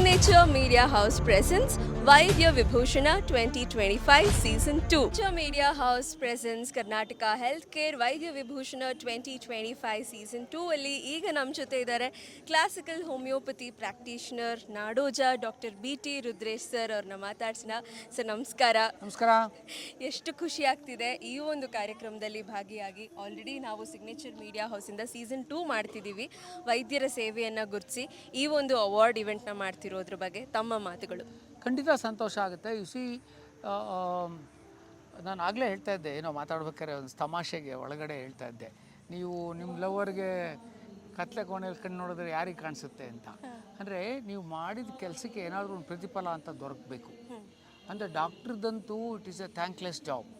Signature Media House presents Vaidya Vibhushana 2025 Season 2. Signature Media House presents Karnataka Healthcare Vaidya Vibhushana 2025 Season 2 ಅಲ್ಲಿ ಈಗ ನಮ್ಮ ಜೊತೆ ಇದ್ದಾರೆ classical homeopathy practitioner ನಾಡೋಜ doctor BT Rudresh sir ಅವ್ರನ್ನ ಮಾತಾಡ್ಸೋಣ. Sir ನಮಸ್ಕಾರ. ನಮಸ್ಕಾರ. ಎಷ್ಟು ಖುಷಿ ಆಗ್ತಿದೆ ಈ ಒಂದು ಕಾರ್ಯಕ್ರಮದಲ್ಲಿ ಭಾಗಿಯಾಗಿ. ಆಲ್ರೆಡಿ ನಾವು ಸಿಗ್ನೇಚರ್ ಮೀಡಿಯಾ ಹೌಸಿಂದ Season 2 ಮಾಡ್ತಿದ್ದೀವಿ, ವೈದ್ಯರ ಸೇವೆಯನ್ನು ಗುರುತಿಸಿ ಈ ಒಂದು ಅವಾರ್ಡ್ ಇವೆಂಟ್ನ ಮಾಡ್ತಿರೋದ್ರ ಬಗ್ಗೆ ತಮ್ಮ ಮಾತುಗಳು. ಖಂಡಿತ ಸಂತೋಷ ಆಗುತ್ತೆ. ನಾನು ಆಗಲೇ ಹೇಳ್ತಾ ಇದ್ದೆ, ಏನೋ ಮಾತಾಡ್ಬೇಕಾದ್ರೆ ಒಂದು ತಮಾಷೆಗೆ ಒಳಗಡೆ ಹೇಳ್ತಾ ಇದ್ದೆ, ನೀವು ನಿಮ್ಮ ಲವರ್ಗೆ ಕತ್ಲೆ ಕೋಣೆಯಲ್ಲಿ ಕಣ್ಣು ನೋಡಿದ್ರೆ ಯಾರಿಗೆ ಕಾಣಿಸುತ್ತೆ ಅಂತ. ಅಂದರೆ ನೀವು ಮಾಡಿದ ಕೆಲಸಕ್ಕೆ ಏನಾದರೂ ಒಂದು ಪ್ರತಿಫಲ ಅಂತ ದೊರಕಬೇಕು. ಅಂದರೆ ಡಾಕ್ಟ್ರದಂತೂ it is a thankless job.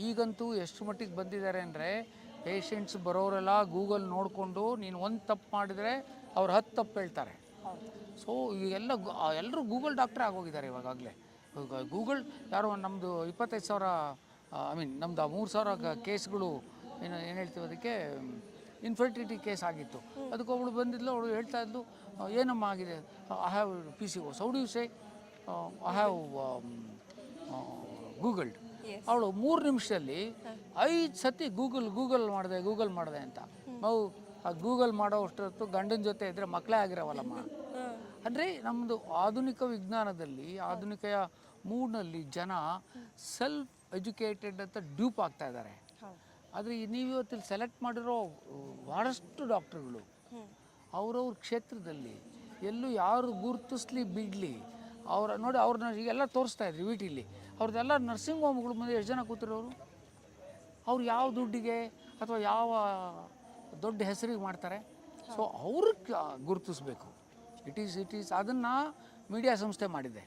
ಈಗಂತೂ ಎಷ್ಟು ಮಟ್ಟಿಗೆ ಬಂದಿದ್ದಾರೆ ಅಂದರೆ ಪೇಷಂಟ್ಸ್ ಬರೋರೆಲ್ಲ ಗೂಗಲ್ ನೋಡಿಕೊಂಡು ನೀನು ಒಂದು ತಪ್ಪು ಮಾಡಿದರೆ ಅವ್ರು 10 ತಪ್ಪು ಹೇಳ್ತಾರೆ. ಸೊ ಎಲ್ಲರೂ ಗೂಗಲ್ ಡಾಕ್ಟ್ರೇ ಆಗೋಗಿದ್ದಾರೆ ಇವಾಗಲೇ. ಗೂಗಲ್ ಯಾರೋ ನಮ್ಮದು 25,000 ನಮ್ಮದು 3,000 ಕೇಸ್ಗಳು ಏನು ಹೇಳ್ತೀವಿ ಅದಕ್ಕೆ ಇನ್ಫರ್ಟಿಲಿಟಿ ಕೇಸ್ ಆಗಿತ್ತು. ಅದಕ್ಕೊಬ್ಳು ಬಂದಿದ್ಲು, ಅವಳು ಹೇಳ್ತಾ ಇದ್ಲು, ಏನಮ್ಮ ಆಗಿದೆ, I have PCOS, how do you say I have googled. ಅವಳು 3 ನಿಮಿಷದಲ್ಲಿ 5 ಸತಿ ಗೂಗಲ್ ಮಾಡಿದೆ ಅಂತ. ನಾವು ಆ ಗೂಗಲ್ ಮಾಡೋ ಅಷ್ಟೊತ್ತು ಗಂಡನ ಜೊತೆ ಇದ್ದರೆ ಮಕ್ಕಳೇ ಆಗಿರೋವಲ್ಲಮ್ಮ. ಅಂದರೆ ನಮ್ಮದು ಆಧುನಿಕ ವಿಜ್ಞಾನದಲ್ಲಿ, ಆಧುನಿಕ ಮೂಡ್ನಲ್ಲಿ ಜನ ಸೆಲ್ಫ್ ಎಜುಕೇಟೆಡ್ ಅಂತ ಡ್ಯೂಪ್ ಆಗ್ತಾ ಇದ್ದಾರೆ. ಆದರೆ ನೀವು ಇವತ್ತಿಲ್ಲಿ ಸೆಲೆಕ್ಟ್ ಮಾಡಿರೋ ಭಾಳಷ್ಟು ಡಾಕ್ಟ್ರುಗಳು ಅವ್ರವ್ರ ಕ್ಷೇತ್ರದಲ್ಲಿ ಎಲ್ಲೂ ಯಾರು ಗುರುತಿಸ್ಲಿ ಬಿಡಲಿ ನೋಡಿ ಅವ್ರನ್ನ ಈಗೆಲ್ಲ ತೋರಿಸ್ತಾ ಇದ್ರಿ ವಿಟಿಲಿ. ಅವ್ರದ್ದೆಲ್ಲ ನರ್ಸಿಂಗ್ ಹೋಮ್ಗಳ ಮುಂದೆ ಎಷ್ಟು ಜನ ಕೂತಿರೋರು, ಅವ್ರು ಯಾವ ದುಡ್ಡಿಗೆ ಅಥವಾ ಯಾವ ದೊಡ್ಡ ಹೆಸರಿಗೆ ಮಾಡ್ತಾರೆ. ಸೊ ಅವ್ರಿಗೆ ಗುರುತಿಸ್ಬೇಕು. ಇಟ್ ಈಸ್ ಅದನ್ನು ಮೀಡಿಯಾ ಸಂಸ್ಥೆ ಮಾಡಿದೆ.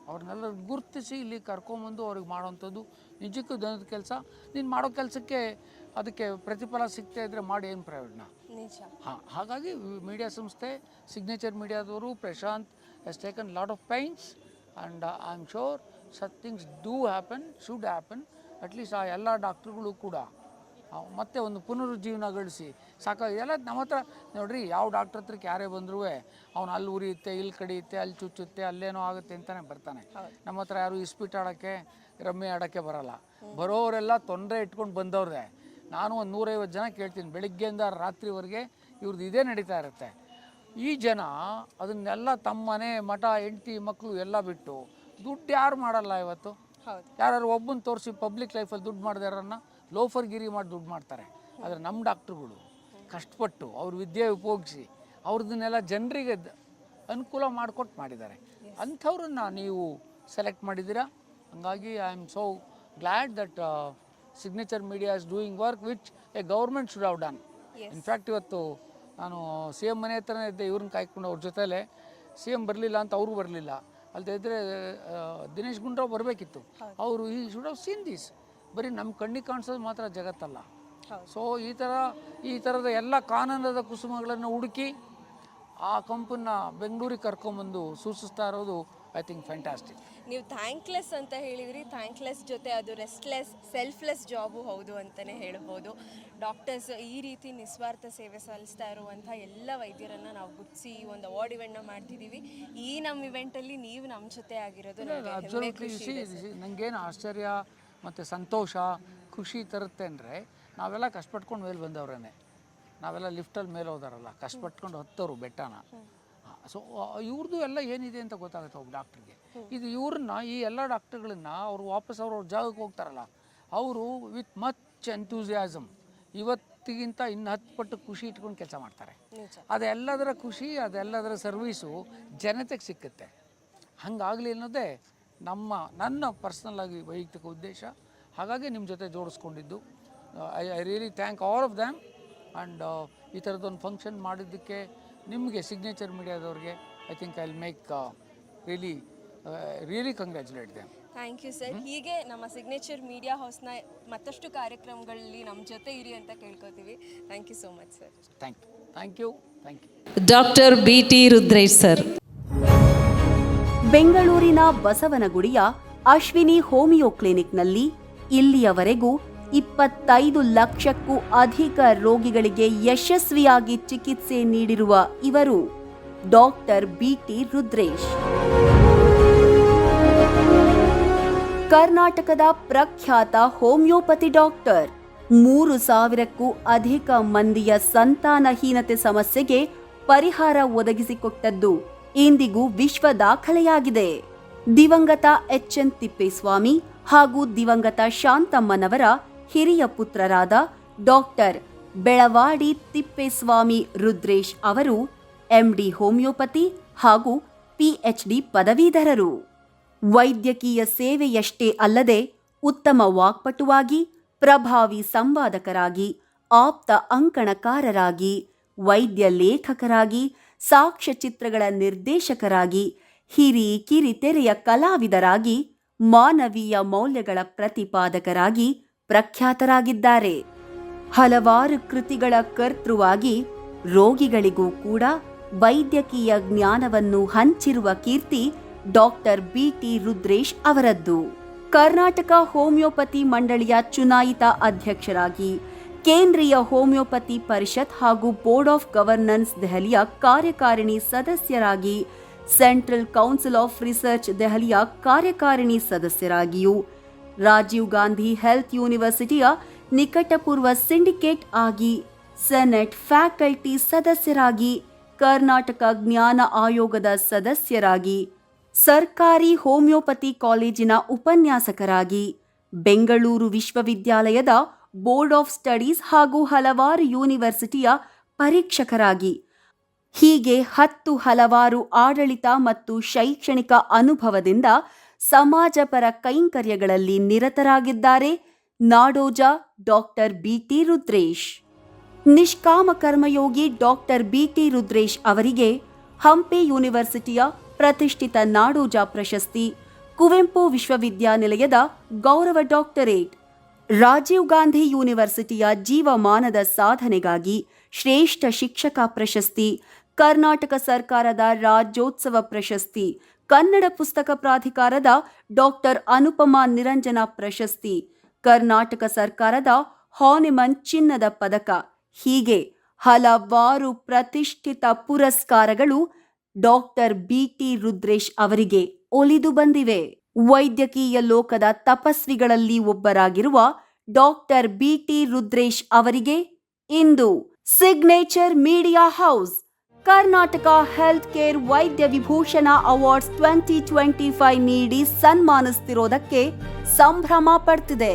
ಅವ್ರನ್ನೆಲ್ಲ ಗುರುತಿಸಿ ಇಲ್ಲಿ ಕರ್ಕೊಂಬಂದು ಅವ್ರಿಗೆ ಮಾಡೋವಂಥದ್ದು ನಿಜಕ್ಕೂ ದನದ ಕೆಲಸ. ನೀನು ಮಾಡೋ ಕೆಲಸಕ್ಕೆ ಅದಕ್ಕೆ ಪ್ರತಿಫಲ ಸಿಗ್ತಾ ಇದ್ದರೆ ಮಾಡಿ ಏನು ಪ್ರಯೋಜನ. ಹಾಗಾಗಿ ಮೀಡಿಯಾ ಸಂಸ್ಥೆ, ಸಿಗ್ನೇಚರ್ ಮೀಡಿಯಾದವರು, Prashant has taken lot of pains and I am sure such things do happen, should happen. at least ಆ ಎಲ್ಲ ಡಾಕ್ಟ್ರುಗಳು ಕೂಡ ಮತ್ತೆ ಒಂದು ಪುನರುಜ್ಜೀವನಗೊಳಿಸಿ ಇದೆಲ್ಲ ನಮ್ಮ ಹತ್ರ ನೋಡ್ರಿ. ಯಾವ ಡಾಕ್ಟ್ರ್ ಹತ್ರಕ್ಕೆ ಯಾರೇ ಬಂದರೂ ಅವ್ನು ಅಲ್ಲಿ ಉರಿಯುತ್ತೆ, ಇಲ್ಲಿ ಕಡಿಯುತ್ತೆ, ಅಲ್ಲಿ ಚುಚ್ಚುತ್ತೆ, ಅಲ್ಲೇನೋ ಆಗುತ್ತೆ ಅಂತಲೇ ಬರ್ತಾನೆ. ನಮ್ಮ ಹತ್ರ ಯಾರು ಇಸ್ಪೀಟ್ ಆಡೋಕ್ಕೆ, ರಮ್ಮಿ ಆಡೋಕ್ಕೆ ಬರೋಲ್ಲ. ಬರೋರೆಲ್ಲ ತೊಂದರೆ ಇಟ್ಕೊಂಡು ಬಂದವ್ರೆ. ನಾನು ಒಂದು 150 ಜನ ಕೇಳ್ತೀನಿ, ಬೆಳಿಗ್ಗೆಯಿಂದ ರಾತ್ರಿವರೆಗೆ ಇವ್ರದ್ದು ಇದೇ ನಡೀತಾ ಇರುತ್ತೆ. ಈ ಜನ ಅದನ್ನೆಲ್ಲ ತಮ್ಮ ಮನೆ, ಮಠ, ಹೆಂಡತಿ, ಮಕ್ಕಳು ಎಲ್ಲ ಬಿಟ್ಟು ದುಡ್ಡು ಯಾರು ಮಾಡಲ್ಲ ಇವತ್ತು. ಯಾರು ಒಬ್ಬನ ತೋರಿಸಿ ಪಬ್ಲಿಕ್ ಲೈಫಲ್ಲಿ ದುಡ್ಡು ಮಾಡಿದಾರನ್ನ ಲೋಫರ್ಗಿರಿ ಮಾಡಿ ದುಡ್ಡು ಮಾಡ್ತಾರೆ. ಆದರೆ ನಮ್ಮ ಡಾಕ್ಟ್ರುಗಳು ಕಷ್ಟಪಟ್ಟು ಅವ್ರ ವಿದ್ಯೆ ಉಪಯೋಗಿಸಿ ಅವ್ರದನ್ನೆಲ್ಲ ಜನರಿಗೆ ಅನುಕೂಲ ಮಾಡಿದ್ದಾರೆ. ಅಂಥವ್ರನ್ನ ನೀವು ಸೆಲೆಕ್ಟ್ ಮಾಡಿದ್ದೀರಾ. ಹಾಗಾಗಿ I am so glad that signature media is doing work which A government should have done. In fact ಇವತ್ತು ನಾನು CM ಮನೆ ಹತ್ರನೇ ಇದ್ದೆ, ಇವ್ರನ್ನ ಕಾಯ್ಕೊಂಡು ಅವ್ರ ಜೊತೆಲೇ. CM ಬರಲಿಲ್ಲ ಅಂತ ಅವರು ಬರಲಿಲ್ಲ. ಅಲ್ಲದೆ ಇದ್ದರೆ ದಿನೇಶ್ ಗುಂಡೂರಾವ್ ಬರಬೇಕಿತ್ತು. ಅವರು ಈ ಶುಡ್ ಹ್ಯಾವ್ ಸೀನ್ ದಿಸ್. ಬರೀ ನಮ್ಮ ಕಣ್ಣಿಗೆ ಕಾಣಿಸೋದು ಮಾತ್ರ ಜಗತ್ತಲ್ಲ. ಸೊ ಈ ಥರದ ಎಲ್ಲ ಕಾನನದ ಕುಸುಮಗಳನ್ನು ಹುಡುಕಿ ಆ ಕಂಪನ್ನ ಬೆಂಗಳೂರಿಗೆ ಕರ್ಕೊಂಬಂದು ಸೂಚಿಸ್ತಾ ಇರೋದು ಐ ಥಿಂಕ್ ಫ್ಯಾಂಟಾಸ್ಟಿಕ್. ನೀವು ಥ್ಯಾಂಕ್ಲೆಸ್ ಅಂತ ಹೇಳಿದ್ರಿ. ಥ್ಯಾಂಕ್ಲೆಸ್ ಜೊತೆ ಅದು ರೆಸ್ಟ್ಲೆಸ್, ಸೆಲ್ಫ್ಲೆಸ್ ಜಾಬು ಹೌದು ಅಂತಲೇ ಹೇಳ್ಬೋದು. ಡಾಕ್ಟರ್ಸ್ ಈ ರೀತಿ ನಿಸ್ವಾರ್ಥ ಸೇವೆ ಸಲ್ಲಿಸ್ತಾ ಇರುವಂಥ ಎಲ್ಲ ವೈದ್ಯರನ್ನು ನಾವು ಗುರ್ತಿಸಿ ಈ ಒಂದು ಅವಾರ್ಡ್ ಇವೆಂಟ್ನ ಮಾಡ್ತಿದ್ದೀವಿ. ಈ ನಮ್ಮ ಇವೆಂಟಲ್ಲಿ ನೀವು ನಮ್ಮ ಜೊತೆ ಆಗಿರೋದು ನನಗೇನು ಆಶ್ಚರ್ಯ ಮತ್ತು ಸಂತೋಷ, ಖುಷಿ ತರುತ್ತೆ ಅಂದರೆ ನಾವೆಲ್ಲ ಕಷ್ಟಪಟ್ಕೊಂಡು ಮೇಲೆ ಬಂದವ್ರೇ. ನಾವೆಲ್ಲ ಲಿಫ್ಟಲ್ಲಿ ಮೇಲೆ ಹೋದಾರಲ್ಲ, ಕಷ್ಟಪಟ್ಕೊಂಡು ಹತ್ತವರು ಬೆಟ್ಟನ. ಸೊ ಇವ್ರದ್ದು ಎಲ್ಲ ಏನಿದೆ ಅಂತ ಗೊತ್ತಾಗುತ್ತೆ ಒಬ್ಬ ಡಾಕ್ಟ್ರಿಗೆ. ಇದು ಇವ್ರನ್ನ, ಈ ಎಲ್ಲ ಡಾಕ್ಟ್ರುಗಳನ್ನ ಅವರು ವಾಪಸ್ ಅವ್ರ ಜಾಗಕ್ಕೆ ಹೋಗ್ತಾರಲ್ಲ, ಅವರು ವಿತ್ ಮಚ್ ಎಂಥೂಸಿಯಾಸಮ್ ಇವತ್ತಿಗಿಂತ ಇನ್ನು 10 ಪಟ್ಟು ಖುಷಿ ಇಟ್ಕೊಂಡು ಕೆಲಸ ಮಾಡ್ತಾರೆ. ಅದೆಲ್ಲದರ ಖುಷಿ, ಅದೆಲ್ಲದರ ಸರ್ವೀಸು ಜನತೆಗೆ ಸಿಕ್ಕುತ್ತೆ. ಹಂಗಾಗಲಿ ಅನ್ನೋದೇ ನನ್ನ ಪರ್ಸ್ನಲ್ ಆಗಿ ವೈಯಕ್ತಿಕ ಉದ್ದೇಶ. ಹಾಗಾಗಿ ನಿಮ್ಮ ಜೊತೆ ಜೋಡಿಸ್ಕೊಂಡಿದ್ದು. I really thank all of them. And ಈ ಥರದೊಂದು ಫಂಕ್ಷನ್ ಮಾಡಿದ್ದಕ್ಕೆ ನಿಮಗೆ, ಸಿಗ್ನೇಚರ್ ಮೀಡಿಯಾದವ್ರಿಗೆ, I think I will make really congratulate them. Thank you sir. ಹೀಗೆ ನಮ್ಮ ಸಿಗ್ನೇಚರ್ ಮೀಡಿಯಾ ಹೌಸ್ನ ಮತ್ತಷ್ಟು ಕಾರ್ಯಕ್ರಮಗಳಲ್ಲಿ ನಮ್ಮ ಜೊತೆ ಇರಿ ಅಂತ ಕೇಳ್ಕೊತೀವಿ. Thank you so much sir. Thank you. Doctor BT Rudresh sir. ಬೆಂಗಳೂರಿನ ಬಸವನಗುಡಿಯ ಅಶ್ವಿನಿ ಹೋಮಿಯೋ ಕ್ಲಿನಿಕ್ನಲ್ಲಿ ಇಲ್ಲಿಯವರೆಗೂ 25 ಲಕ್ಷಕ್ಕೂ ಅಧಿಕ ರೋಗಿಗಳಿಗೆ ಯಶಸ್ವಿಯಾಗಿ ಚಿಕಿತ್ಸೆ ನೀಡಿರುವ ಇವರು ಡಾಕ್ಟರ್ ಬಿಟಿ ರುದ್ರೇಶ್. ಕರ್ನಾಟಕದ ಪ್ರಖ್ಯಾತ ಹೋಮಿಯೋಪತಿ ಡಾಕ್ಟರ್. 3,000ಕ್ಕೂ ಅಧಿಕ ಮಂದಿಯ ಸಂತಾನಹೀನತೆ ಸಮಸ್ಯೆಗೆ ಪರಿಹಾರ ಒದಗಿಸಿಕೊಟ್ಟದ್ದು ಇಂದಿಗೂ ವಿಶ್ವ ದಾಖಲೆಯಾಗಿದೆ. ದಿವಂಗತ ಎಚ್.ಎನ್. ತಿಪ್ಪೇಸ್ವಾಮಿ ಹಾಗೂ ದಿವಂಗತ ಶಾಂತಮ್ಮನವರ ಹಿರಿಯ ಪುತ್ರರಾದ ಡಾಕ್ಟರ್ ಬೆಳವಾಡಿ ತಿಪ್ಪೇಸ್ವಾಮಿ ರುದ್ರೇಶ್ ಅವರು ಎಂಡಿ ಹೋಮಿಯೋಪತಿ ಹಾಗೂ ಪಿಎಚ್ಡಿ ಪದವೀಧರರು. ವೈದ್ಯಕೀಯ ಸೇವೆಯಷ್ಟೇ ಅಲ್ಲದೆ ಉತ್ತಮ ವಾಕ್ಪಟುವಾಗಿ, ಪ್ರಭಾವಿ ಸಂವಾದಕರಾಗಿ, ಆಪ್ತ ಅಂಕಣಕಾರರಾಗಿ, ವೈದ್ಯ ಲೇಖಕರಾಗಿ, ಸಾಕ್ಷ್ಯಚಿತ್ರಗಳ ನಿರ್ದೇಶಕರಾಗಿ, ಕಿರಿತೆರೆಯ ಕಲಾವಿದರಾಗಿ, ಮಾನವೀಯ ಮೌಲ್ಯಗಳ ಪ್ರತಿಪಾದಕರಾಗಿ ಪ್ರಖ್ಯಾತರಾಗಿದ್ದಾರೆ. ಹಲವಾರು ಕೃತಿಗಳ ಕರ್ತೃವಾಗಿ ರೋಗಿಗಳಿಗೂ ಕೂಡ ವೈದ್ಯಕೀಯ ಜ್ಞಾನವನ್ನು ಹಂಚಿರುವ ಕೀರ್ತಿ ಡಾಕ್ಟರ್ ಬಿಟಿ ರುದ್ರೇಶ್ ಅವರದ್ದು. ಕರ್ನಾಟಕ ಹೋಮಿಯೋಪತಿ ಮಂಡಳಿಯ ಚುನಾಯಿತ ಅಧ್ಯಕ್ಷರಾಗಿ, ಕೇಂದ್ರೀಯ ಹೋಮಿಯೋಪತಿ ಪರಿಷತ್ ಹಾಗೂ ಬೋರ್ಡ್ ಆಫ್ ಗವರ್ನೆನ್ಸ್ ದೆಹಲಿಯ ಕಾರ್ಯಕಾರಿಣಿ ಸದಸ್ಯರಾಗಿ, ಸೆಂಟ್ರಲ್ ಕೌನ್ಸಿಲ್ ಆಫ್ ರಿಸರ್ಚ್ ದೆಹಲಿಯ ಕಾರ್ಯಕಾರಿಣಿ ಸದಸ್ಯರಾಗಿಯೂ, ರಾಜೀವ್ ಗಾಂಧಿ ಹೆಲ್ತ್ ಯೂನಿವರ್ಸಿಟಿಯ ನಿಕಟಪೂರ್ವ ಸಿಂಡಿಕೇಟ್ ಆಗಿ, ಸೆನೆಟ್ ಫ್ಯಾಕಲ್ಟಿ ಸದಸ್ಯರಾಗಿ, ಕರ್ನಾಟಕ ಜ್ಞಾನ ಆಯೋಗದ ಸದಸ್ಯರಾಗಿ, ಸರ್ಕಾರಿ ಹೋಮಿಯೋಪತಿ ಕಾಲೇಜಿನ ಉಪನ್ಯಾಸಕರಾಗಿ, ಬೆಂಗಳೂರು ವಿಶ್ವವಿದ್ಯಾಲಯದ ಬೋರ್ಡ್ ಆಫ್ ಸ್ಟಡೀಸ್ ಹಾಗೂ ಹಲವಾರು ಯೂನಿವರ್ಸಿಟಿಯ ಪರೀಕ್ಷಕರಾಗಿ, ಹೀಗೆ ಹಲವಾರು ಆಡಳಿತ ಮತ್ತು ಶೈಕ್ಷಣಿಕ ಅನುಭವದಿಂದ ಸಮಾಜಪರ ಕೈಂಕರ್ಯಗಳಲ್ಲಿ ನಿರತರಾಗಿದ್ದಾರೆ ನಾಡೋಜ ಡಾಕ್ಟರ್ ಬಿಟಿ ರುದ್ರೇಶ್. ನಿಷ್ಕಾಮ ಕರ್ಮಯೋಗಿ ಡಾಕ್ಟರ್ ಬಿಟಿ ರುದ್ರೇಶ್ ಅವರಿಗೆ ಹಂಪಿ ಯೂನಿವರ್ಸಿಟಿಯ ಪ್ರತಿಷ್ಠಿತ ನಾಡೋಜ ಪ್ರಶಸ್ತಿ, ಕುವೆಂಪು ವಿಶ್ವವಿದ್ಯಾನಿಲಯದ ಗೌರವ ಡಾಕ್ಟರೇಟ್, ರಾಜೀವ್ ಗಾಂಧಿ ಯೂನಿವರ್ಸಿಟಿಯ ಜೀವಮಾನದ ಸಾಧನೆಗಾಗಿ ಶ್ರೇಷ್ಠ ಶಿಕ್ಷಕ ಪ್ರಶಸ್ತಿ, ಕರ್ನಾಟಕ ಸರ್ಕಾರದ ರಾಜ್ಯೋತ್ಸವ ಪ್ರಶಸ್ತಿ, ಕನ್ನಡ ಪುಸ್ತಕ ಪ್ರಾಧಿಕಾರದ ಡಾಕ್ಟರ್ ಅನುಪಮಾ ನಿರಂಜನ ಪ್ರಶಸ್ತಿ, ಕರ್ನಾಟಕ ಸರ್ಕಾರದ ಹಾನಿಮನ್ ಚಿನ್ನದ ಪದಕ, ಹೀಗೆ ಹಲವಾರು ಪ್ರತಿಷ್ಠಿತ ಪುರಸ್ಕಾರಗಳು ಡಾಕ್ಟರ್ ಬಿಟಿ ರುದ್ರೇಶ್ ಅವರಿಗೆ ಒಲಿದು ಬಂದಿವೆ. ವೈದ್ಯಕೀಯ ಲೋಕದ ತಪಸ್ವಿಗಳಲ್ಲಿ ಒಬ್ಬರಾಗಿರುವ ಡಾಕ್ಟರ್ ಬಿಟಿ ರುದ್ರೇಶ್ ಅವರಿಗೆ ಇಂದು signature media house Karnataka health care Vaidya Vibhushan awards 2025 ನೀಡಿ ಸನ್ಮಾನಿಸುತ್ತಿರುವುದಕ್ಕೆ ಸಂಭ್ರಮ ಪಡ್ತಿದೆ.